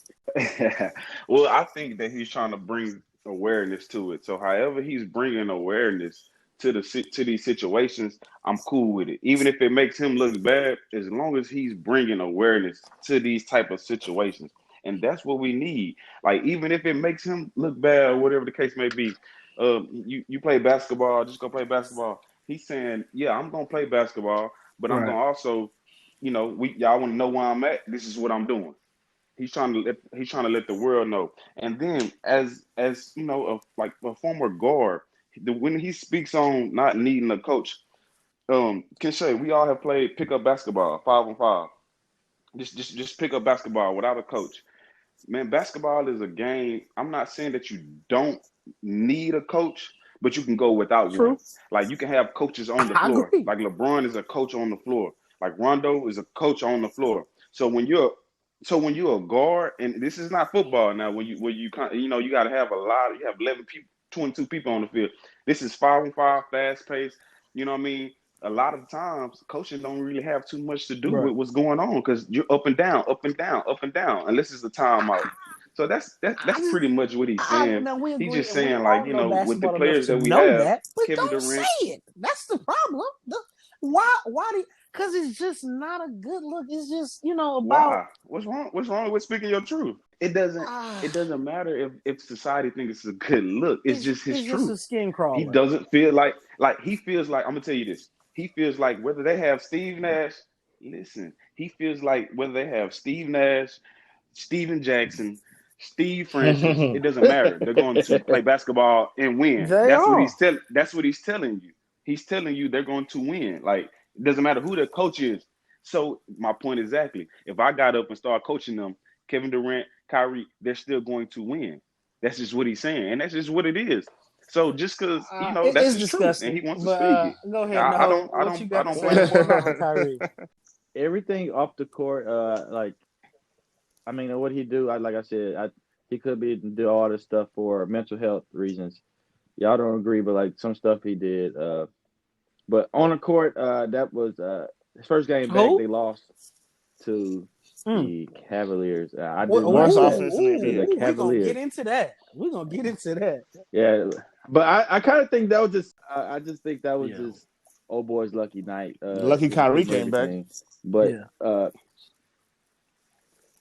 Well, I think that he's trying to bring awareness to it. So, however he's bringing awareness to these situations, I'm cool with it. Even if it makes him look bad, as long as he's bringing awareness to these type of situations, and that's what we need. Like, even if it makes him look bad or whatever the case may be, you play basketball, just go play basketball. He's saying, yeah, I'm gonna play basketball, but I'm gonna also, y'all want to know where I'm at. This is what I'm doing. He's trying to let the world know. And then as a former guard, when he speaks on not needing a coach, Kinshay, we all have played pickup basketball, 5-on-5. Just pick up basketball without a coach. Man, basketball is a game. I'm not saying that you don't need a coach, but you can go without one. Like, you can have coaches on the floor. Like, LeBron is a coach on the floor. Like, Rondo is a coach on the floor. So when you're a guard, and this is not football now, you got to have you have 11 people, 22 people on the field. This is 5-on-5, fast pace. You know what I mean? A lot of times, coaches don't really have too much to do with what's going on because you're up and down, unless it's a timeout. So that's pretty much what he's saying. He's just saying, like, with the players that we have, Kevin Durant. Say it. That's the problem. Why? Because it's just not a good look. It's just, about. Why? What's wrong? What's wrong with speaking your truth? It doesn't matter if society thinks it's a good look. It's just his truth. Just a skin crawler. He doesn't feel like he feels like, I'm gonna tell you this. He feels like whether they have Steve Nash, listen, he feels like whether they have Steve Nash, Steven Jackson, Steve Francis, it doesn't matter. They're going to play basketball and win. They are. That's what he's telling you. He's telling you they're going to win. Like, it doesn't matter who their coach is. So my point exactly. If I got up and started coaching them, Kevin Durant, Kyrie, they're still going to win. That's just what he's saying, and that's just what it is. So just because that's It's his truth, and disgusting. he wants to But speak it. go ahead, I no. don't What you got to say blame him. more on Kyrie? Everything off the court, like, I mean, what he do, like I said, he could be do all this stuff for mental health reasons. Y'all don't agree, but like some stuff he did. But on the court, that was his first game back. Who? They lost to the Cavaliers. I Worst didn't like that. offense in the NBA. The We're gonna Cavaliers. get into that. We're gonna get into that. Yeah, but I kind of think that was just. I just think that was Yeah. just old boy's lucky night. Lucky Kyrie came back. But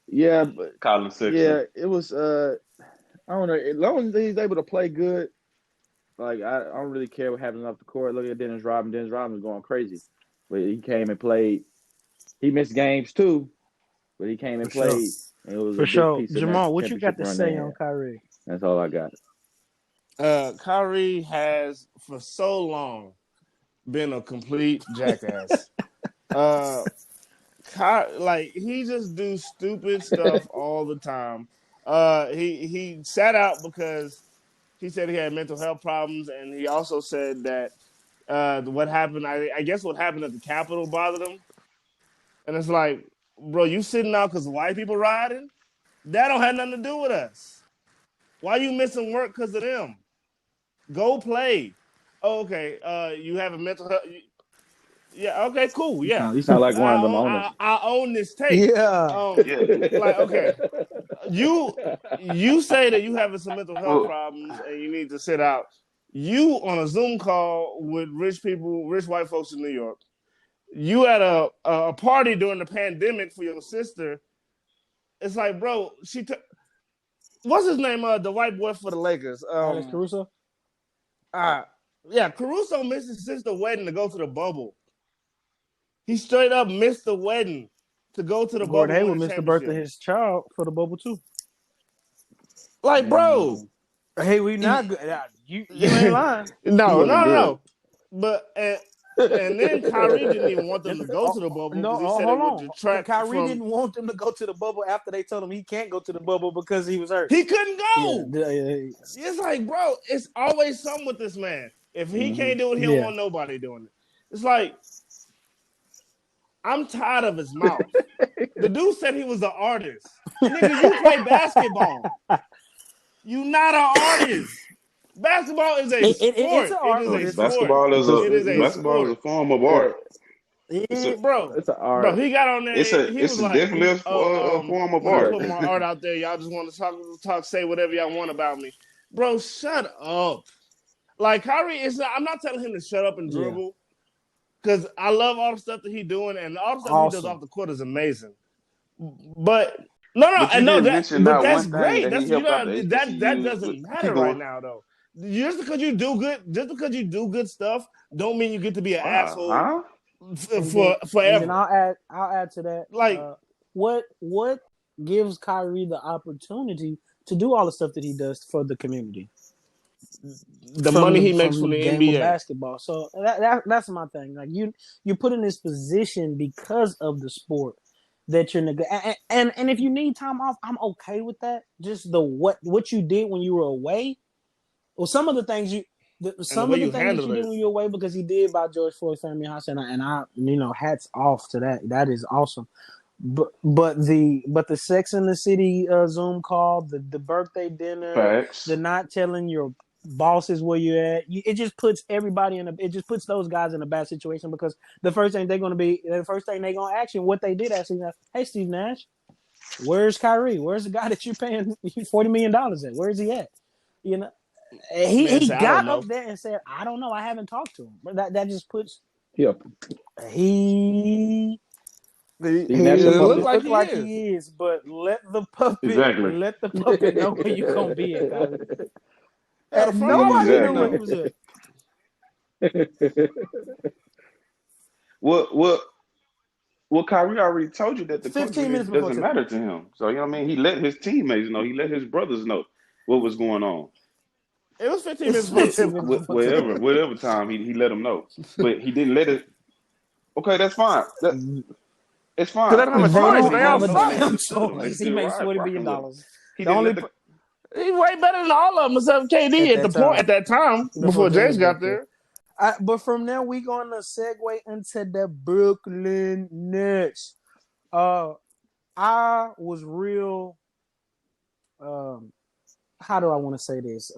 yeah, but Colin Sexton. yeah, it was. I don't know. As long as he's able to play good, like I don't really care what happens off the court. Look at Dennis Rodman. Dennis Rodman was going crazy, but he came and played. He missed games too, but he came and For sure. played. And it was For a big sure. piece of Jamal, that what you got to championship run say they on had. Kyrie? That's all I got. Kyrie has for so long been a complete jackass. He just do stupid stuff all the time. He sat out because he said he had mental health problems, and he also said that what happened, I guess what happened at the Capitol bothered him. And it's like, bro, you sitting out because white people riding? That don't have nothing to do with us. Why you missing work because of them? Go play. Oh, okay. You have a mental health. Yeah. Okay. Cool. Yeah. You sound like one of them owners. I own this tape. Yeah. Like, okay. You say that you having some mental health problems and you need to sit out. You on a Zoom call with rich white folks in New York. You at a party during the pandemic for your sister. It's like, bro, what's his name? The white boy for the Lakers. Alex Caruso? Yeah, Caruso missed his sister's wedding to go to the bubble. He straight up missed the wedding to go to the bubble. Gordon Hayward missed the birth of his child for the bubble too. Like, bro. Hey, we not good. You ain't lying. No. But and then Kyrie didn't even want them to go to the bubble. No, he said hold it would on. detract Kyrie didn't want them to go to the bubble after they told him he can't go to the bubble because he was hurt. He couldn't go. Yeah. It's like, bro, it's always something with this man. If he can't do it, he don't want nobody doing it. It's like, I'm tired of his mouth. The dude said he was an artist. Nigga, you play basketball. You not an artist. Basketball is a sport. It's an art. Basketball is a form of art. It's an art. Bro, he got on there. It's definitely a form of art. Put my art out there. Y'all just want to talk, say whatever y'all want about me. Bro, shut up. Like, Kyrie, I'm not telling him to shut up and dribble. Because I love all the stuff that he's doing, and all the stuff he does off the court is amazing. But that's great. That doesn't matter right now, though. Just because you do good stuff, don't mean you get to be an asshole forever. And I'll add to that. Like, what gives Kyrie the opportunity to do all the stuff that he does for the community? The money he makes from the game NBA of basketball. So that's my thing. Like you're put in this position because of the sport that you're and if you need time off, I'm okay with that. Just what you did when you were away. Well, some of the things you did when you were away, because he did buy George Floyd's family house, and I hats off to that. That is awesome. But the Sex in the City Zoom call, the birthday dinner, Facts. the not telling your bosses where you're at, it just puts those guys in a bad situation, because the first thing they're gonna ask you, what they did ask you, hey, Steve Nash, where's Kyrie? Where's the guy that you're paying $40 million at? Where's he at? He got up there and said, I don't know, I haven't talked to him. But that just puts he looks like he is, but let the puppet know where you're gonna be at, guys. Nobody knew where he was at. Well, Kyrie already told you that the 15 consequences minutes before doesn't tip. matter to him. So you know what I mean. He let his teammates know. He let his brothers know what was going on. It was 15 It's minutes before 15 tip. minutes before tip. Whatever time he let them know, but he didn't let it. Okay, that's fine. It's Cause fine. they don't have They a It's fine choice. if don't he They let have all them a know and they suck. damn understood him. They choice. He still makes $40 rocking billion. with him. He The didn't only let the. He's way better than all of them except KD at at the that point time at that time before before James James got got there. there. But from there, we gonna segue into the Brooklyn Nets. I was real. How do I want to say this?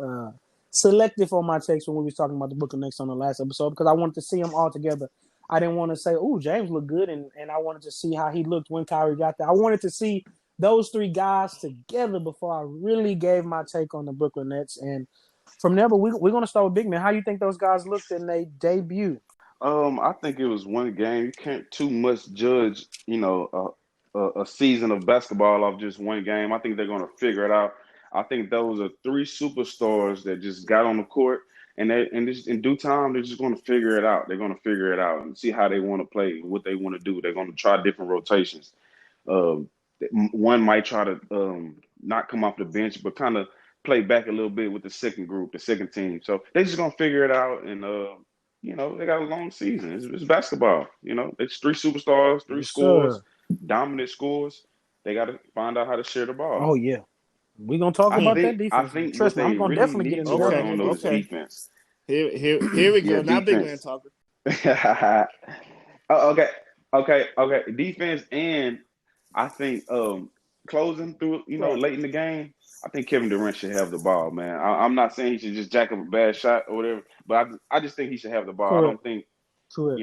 Selective on my takes when we was talking about the Brooklyn Nets on the last episode because I wanted to see them all together. I didn't want to say, "Oh, James looked good," and I wanted to see how he looked when Kyrie got there. I wanted to see those three guys together before I really gave my take on the Brooklyn Nets. And from there, but we're gonna start with Big Man. How you think those guys looked in their debut? I think it was one game. You can't too much judge, a season of basketball off just one game. I think they're going to figure it out. I think those are three superstars that just got on the court, and just in due time, they're just going to figure it out. They're going to figure it out and see how they want to play, what they want to do. They're going to try different rotations. Um, One might try to not come off the bench, but kind of play back a little bit with the second group, the second team. So they're just gonna figure it out, and they got a long season. It's basketball. It's three superstars, three Yes, scores, sir. dominant scores. They got to find out how to share the ball. Oh yeah, we're gonna talk about that I defense. think Trust what me, they I'm gonna really definitely get need into to that work Okay, on on that though is okay. defense. defense. Here we Yeah, go. Now big man defense. talking. Oh, okay. Defense, and I think closing through, Right. late in the game. I think Kevin Durant should have the ball, man. I'm not saying he should just jack up a bad shot or whatever, but I just think he should have the ball. I Correct. don't think Correct.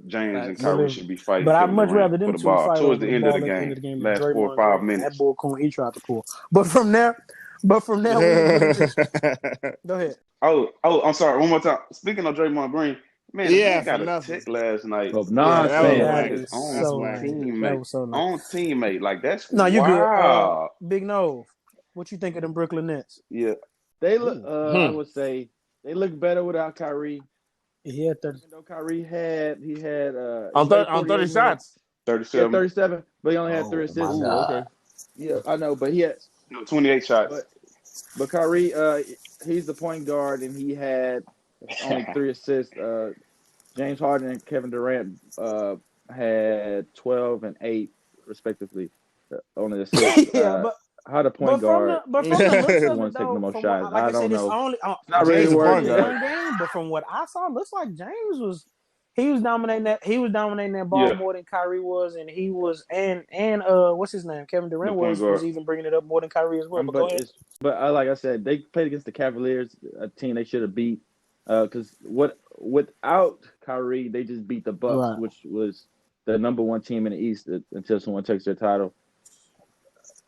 James and Facts. Kyrie should be fighting But I'd Kevin much Durant rather for them the two ball fight towards over the the end of ball the at the end game, of the game than last 4 or Draymond 5 Green. That minutes. boy couldn't eat out the pool. But from there, we can get into. Go ahead. Oh, I'm sorry. One more time. Speaking of Draymond Green, man, the Yeah, man for got a nothing. tick last night Of Yeah, that was nonsense. That on whack. his is own That's so whack. lame. That teammate. was so lame. Like that's No, you're good. wild. Big Nose, what you think of them Brooklyn Nets? Yeah. They look. Ooh, I would say they look better without Kyrie. he had 30. Even though Kyrie he On played 30 48 minutes. shots. He had 37. 37, but he only had three Oh my assists. Ooh. God. Okay, yeah, I know, but he had, No, 28 shots. but Kyrie, he's the point guard, and he had only three assists. James Harden and Kevin Durant had 12 and 8 respectively on the assists. Yeah, but How the point But from the guard but from the looks is the of one it taking the though, most from what shots? like I I said, don't it's know. only It's not James really the point only working. guard. one game. But from what I saw, it looks like James was dominating that ball Yeah, more than Kyrie was, and he was and what's his name? Kevin the Durant point was guard. even bringing it up more than Kyrie as well. But go But ahead. like I said, they played against the Cavaliers, a team they should have beat. Because without Kyrie, they just beat the Bucks, Right. which was the number one team in the East until someone takes their title.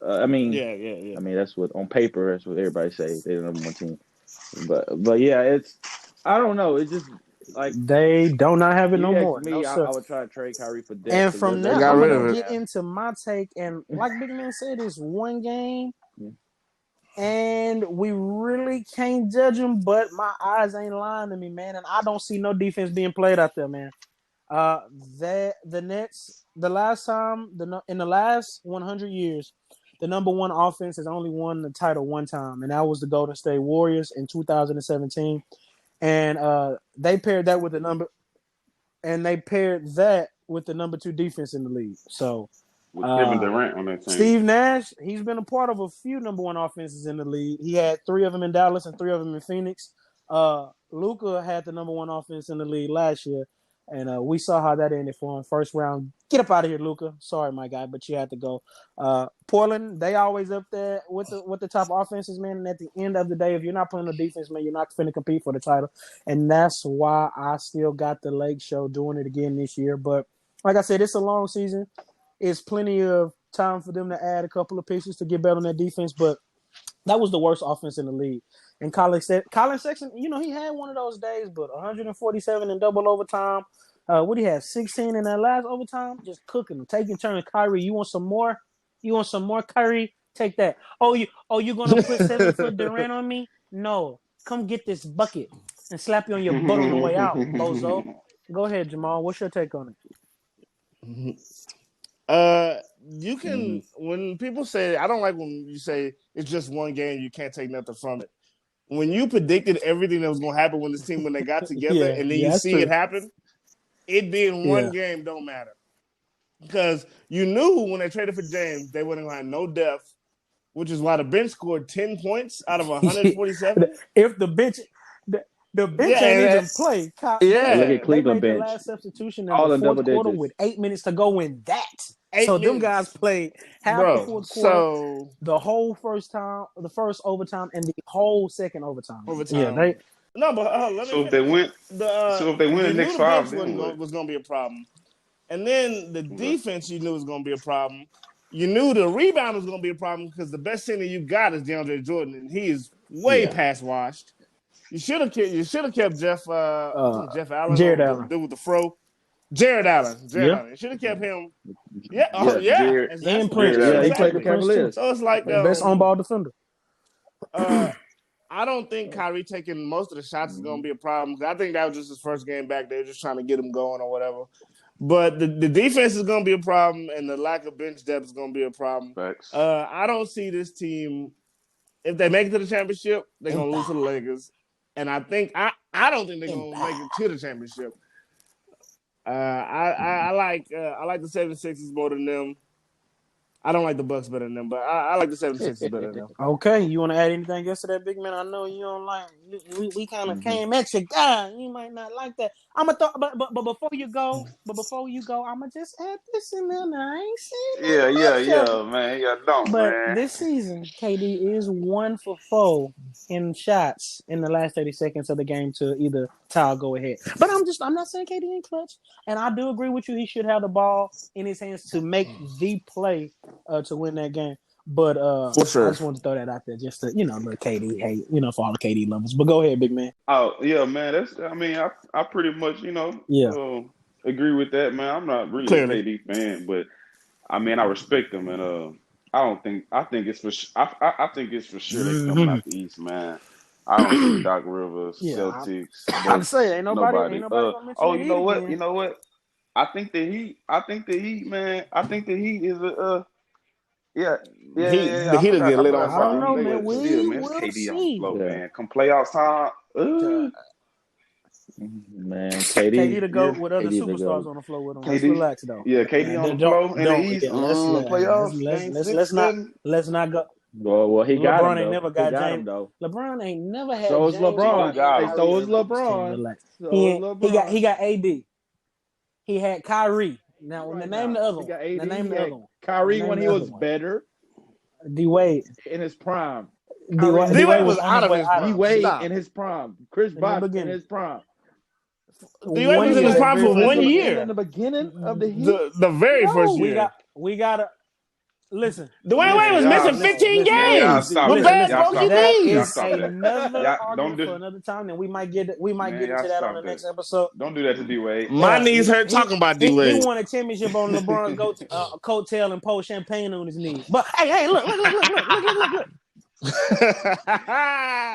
I mean, Yeah. that's what on paper that's what everybody say they're the number one team. But yeah, it's I don't know. It's just like They do not have it if no you ask more. No me, sir. I would try to trade Kyrie for depth And because from They there, their got I'm team rid gonna of don't it. get have. into my take. And like Big Man said, it's one game. Yeah. And we really can't judge them, but my eyes ain't lying to me, man. And I don't see no defense being played out there, man. Uh, the Nets, the last time in the last 100 years, the number one offense has only won the title one time, and that was the Golden State Warriors in 2017. And they paired that with the number two defense in the league. So With Kevin Durant on that team. Steve Nash, he's been a part of a few number one offenses in the league. He had 3 of them in Dallas and 3 of them in Phoenix. Luka had the number one offense in the league last year, and we saw how that ended for him. First round, get up out of here, Luka. Sorry, my guy, but you had to go. Portland, they always up there with the top offenses, man. And at the end of the day, if you're not playing the defense, man, you're not going to compete for the title. And that's why I still got the Lake Show doing it again this year. But like I said, it's a long season. It's plenty of time for them to add a couple of pieces to get better on that defense, but that was the worst offense in the league. And Colin Sexton, he had one of those days, but 147 in double overtime. What do you have? 16 in that last overtime? Just cooking, taking turns. Kyrie, you want some more? You want some more, Kyrie? Take that. You're gonna put 7-foot Durant on me? No. Come get this bucket and slap you on your butt on the way out, bozo. Go ahead, Jamal. What's your take on You can when people say I don't like when you say it's just one game, you can't take nothing from it. When you predicted everything that was going to happen when they got it? together, and then you that's see true. it happen, it being one game don't matter because you knew when they traded for James they wouldn't have no depth, which is why the bench scored 10 points out of 147. If the bench, the bench ain't even play. And look Yeah, at They Cleveland made the bench, last substitution in all the in double fourth quarter digits. with 8 minutes to go in that. 8 So them guys minutes, played half the bro. fourth quarter, So the whole first overtime, and the whole second overtime. Yeah, overtime. they No, but let me So if they finish. win, so if they win the You knew next the bench five, then what? was going to be a problem. And then the Okay. defense you knew was going to be a problem. You knew the rebound was going to be a problem because the best center you got is DeAndre Jordan, and he is way past washed. You should have kept Jeff Jeff Allen Jared or the Allen. dude with the fro. Jared Allen. Yeah, You should have kept him. Yeah, Yeah, Jared, and Jared Prince. Yeah, he Allen. played the exactly. Prince too. Cavaliers. So it's like The best on-ball defender. I don't think Kyrie taking most of the shots is going to be a problem. I think that was just his first game back. They were just trying to get him going or whatever. But the defense is going to be a problem, and the lack of bench depth is going to be a problem. Facts. I don't see this team. If they make it to the championship, they're going to lose to the Lakers. And I don't think they're going to make it to the championship. I like the 76ers more than them. I don't like the Bucks better than them, but I like the 76ers better than them. Okay, you want to add anything else to that, big man? I know you don't like. We kind of came at you, guy. You might not like that. I'm gonna throw, but before you go, I'm gonna just add this in there. Now. I ain't saying Yeah, man. Yeah, don't, But man. this season, KD is 1 for 4 in shots in the last 30 seconds of the game to either tie or go ahead. But I'm not saying KD ain't clutch, and I do agree with you. He should have the ball in his hands to make the play to win that game. But For sure. I just want to throw that out there, just to let KD hate, for all the KD lovers. But go ahead, big man. Oh yeah, man. I pretty much agree with that, man. I'm not really Clearly. a KD fan, but I respect him, and I think it's for I think it's for sure they coming out the East, man. I don't see Doc Rivers, Celtics. I'm saying ain't nobody gonna mention you know what? again. You know what? I think the Heat, man. I think the Heat is The Heat will get lit on I don't know, Friday. man. But still, man, it's We'll KD see. on the floor, man. Come playoffs time. Man, KD. KD to go with other KD to superstars go. on the floor with him. KD, Let's relax though. Yeah, KD on the floor in the East. Playoffs. Let's not go. Well, he got LeBron him, ain't never got he got James. him, though. LeBron ain't never had. So is James LeBron. Hey, so is LeBron. Relax. So is LeBron. He got AD. He had Kyrie. Now, name the other one. He got AD. Name the other one. Kyrie when he was better. D-Wade. In his prime. D-Wade was out of his prime. D-Wade in his prime. Chris Bosh in his prime. D-Wade was in his prime for 1 year. In the beginning of the Heat. The very first year. We gotta listen. Dwayne Wade was missing 15 games. What bad broken knees? Another argument for another time, and we might get into that on the next episode. Don't do that to D-Wade. My knees hurt talking about D-Wade. He won a championship on LeBron's coattail and pour champagne on his knees. But hey, look.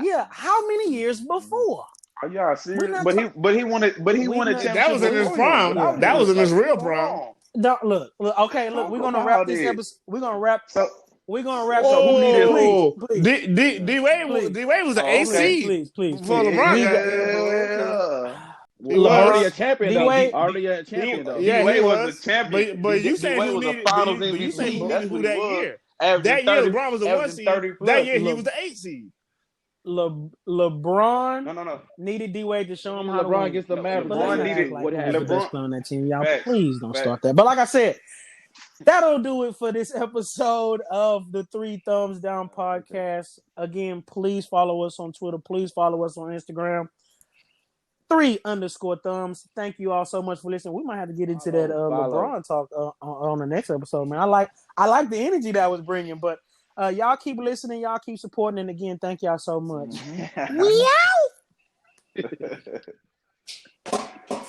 Yeah, how many years before? Are y'all serious? But he won a championship. That was in his prime. That was in his real prime. Look. Okay, look. We're gonna wrap this episode. We're gonna wrap. So who needed please. D-Wade was the AC. Please. For LeBron. Already a champion, though. Already a champion, though. Yeah, he was a champion. But you saying who needed who that year? That year LeBron was the 1 seed. That year he was the 8 seed. LeBron No. needed D-Wade to show him how LeBron to gets the Mavericks. LeBron needed what happened. happened. The best player on that team. Y'all, please don't start that. But like I said, that'll do it for this episode of the 3 Thumbs Down podcast. Again, please follow us on Twitter. Please follow us on Instagram. 3_thumbs. Thank you all so much for listening. We might have to get into that LeBron talk on the next episode, man. I like the energy that I was bringing, but y'all keep listening. Y'all keep supporting. And again, thank y'all so much. We out.